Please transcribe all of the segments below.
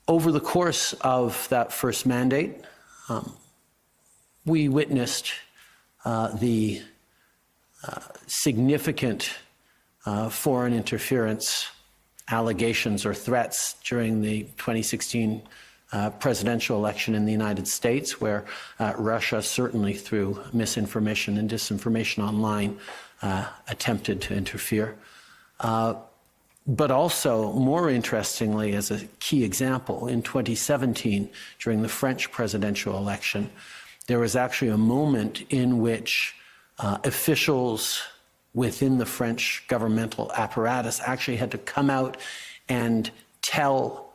Over the course of that first mandate, we witnessed the significant foreign interference allegations or threats during the 2016 presidential election in the United States, where Russia, certainly through misinformation and disinformation online, attempted to interfere. But also, more interestingly, as a key example, in 2017, during the French presidential election, there was actually a moment in which officials within the French governmental apparatus actually had to come out and tell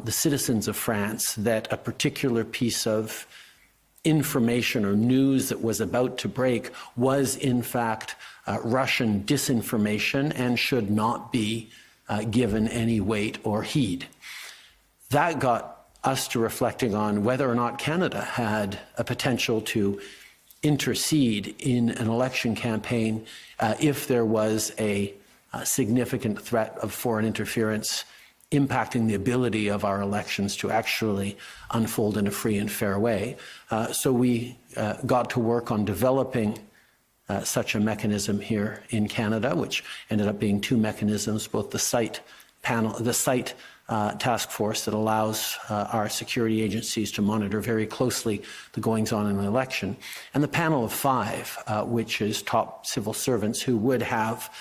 the citizens of France that a particular piece of information or news that was about to break was in fact Russian disinformation and should not be given any weight or heed. That got us to reflecting on whether or not Canada had a potential to intercede in an election campaign if there was a significant threat of foreign interference impacting the ability of our elections to actually unfold in a free and fair way. So we got to work on developing such a mechanism here in Canada, which ended up being two mechanisms, both the site task force that allows our security agencies to monitor very closely the goings-on in the election, and the panel of five, which is top civil servants who would have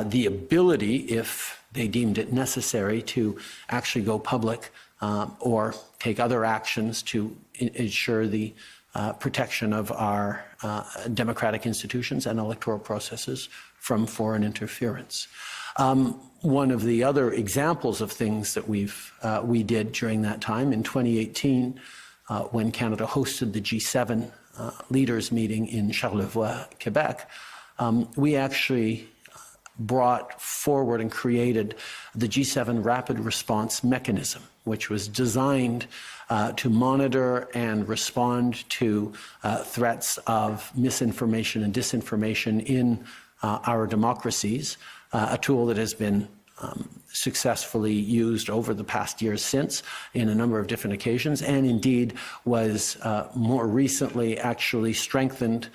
the ability, if they deemed it necessary, to actually go public or take other actions to ensure the protection of our democratic institutions and electoral processes from foreign interference. One of the other examples of things that we did during that time in 2018, when Canada hosted the G7 leaders meeting in Charlevoix, Quebec, we actually brought forward and created the G7 Rapid Response Mechanism, which was designed to monitor and respond to threats of misinformation and disinformation in our democracies, a tool that has been successfully used over the past years since in a number of different occasions, and indeed was more recently actually strengthened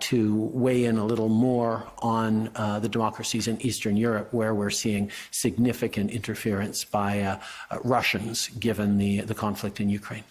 to weigh in a little more on the democracies in Eastern Europe, where we're seeing significant interference by Russians given the conflict in Ukraine.